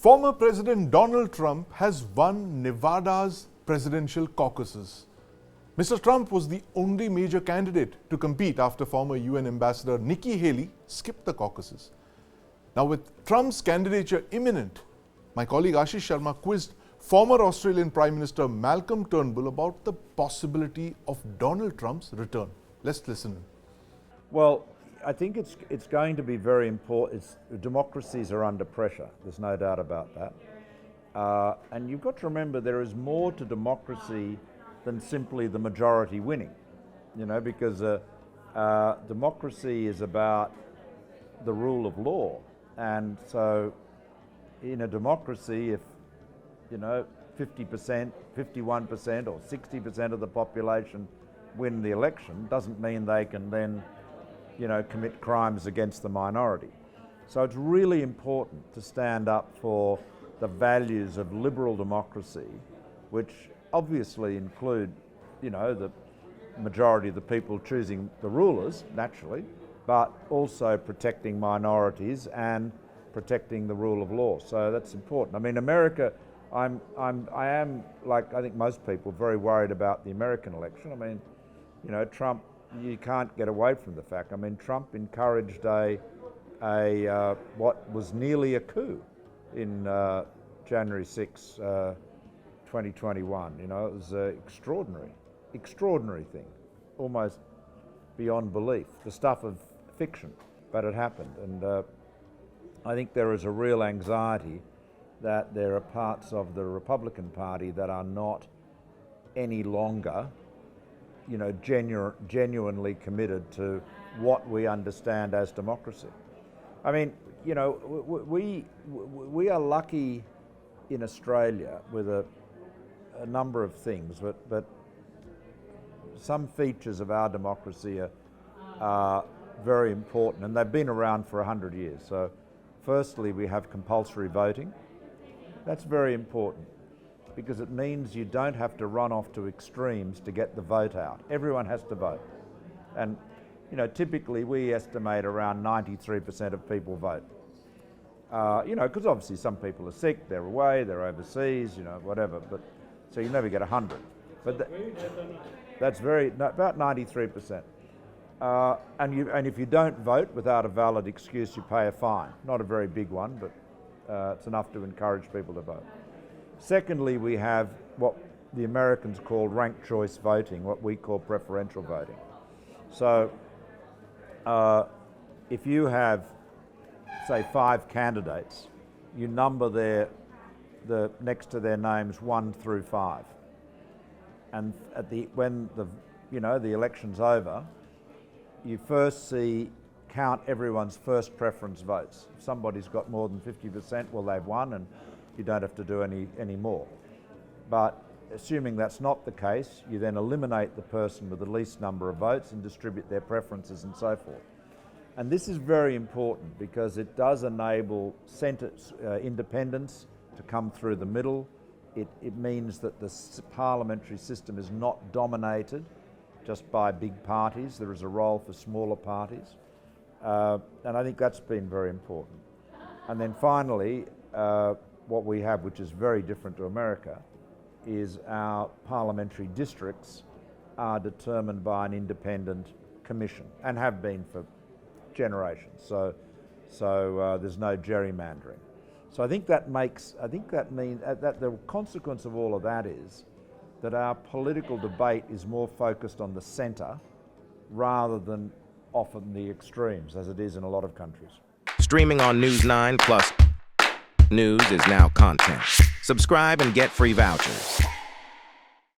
Former President Donald Trump has won Nevada's presidential caucuses. Mr. Trump was the only major candidate to compete after former UN Ambassador Nikki Haley skipped the caucuses. Now, with Trump's candidature imminent, my colleague Aasheesh Sharma quizzed former Australian Prime Minister Malcolm Turnbull about the possibility of Donald Trump's return. Let's listen in. Well, I think it's going to be very important. Democracies are under pressure. There's no doubt about that. And you've got to remember there is more to democracy than simply the majority winning. You know, because democracy is about the rule of law. And so in a democracy, if, 50%, 51% or 60% of the population win the election, doesn't mean they can then commit crimes against the minority. So it's really important to stand up for the values of liberal democracy, which obviously include, the majority of the people choosing the rulers, naturally, but also protecting minorities and protecting the rule of law. So that's important. I mean, America, I am, like I think most people, very worried about the American election. I mean, Trump, you can't get away from the fact. I mean, Trump encouraged what was nearly a coup in January 6, 2021. It was an extraordinary thing, almost beyond belief, the stuff of fiction, but it happened. And I think there is a real anxiety that there are parts of the Republican Party that are not any longer genuinely committed to what we understand as democracy. I mean, we are lucky in Australia with a number of things, but some features of our democracy are very important, and they've been around for 100 years. So firstly, we have compulsory voting. That's very important, because it means you don't have to run off to extremes to get the vote out. Everyone has to vote. And, typically we estimate around 93% of people vote. Because obviously some people are sick, they're away, they're overseas, whatever, but so you never get 100. But that's about 93%. And if you don't vote without a valid excuse, you pay a fine. Not a very big one, but it's enough to encourage people to vote. Secondly, we have what the Americans call ranked choice voting, what we call preferential voting. So if you have, say, 5 candidates, you number the next to their names 1 through 5. And when the election's over, you first count everyone's first preference votes. If somebody's got more than 50%, well, they've won, and you don't have to do any more. But assuming that's not the case, you then eliminate the person with the least number of votes and distribute their preferences and so forth. And this is very important because it does enable independence to come through the middle. It means that the parliamentary system is not dominated just by big parties. There is a role for smaller parties. And I think that's been very important. And then finally, what we have, which is very different to America, is our parliamentary districts are determined by an independent commission and have been for generations. So there's no gerrymandering. So I think that means that the consequence of all of that is that our political debate is more focused on the centre rather than often the extremes, as it is in a lot of countries. Streaming on News9 Plus. News is now content. Subscribe and get free vouchers.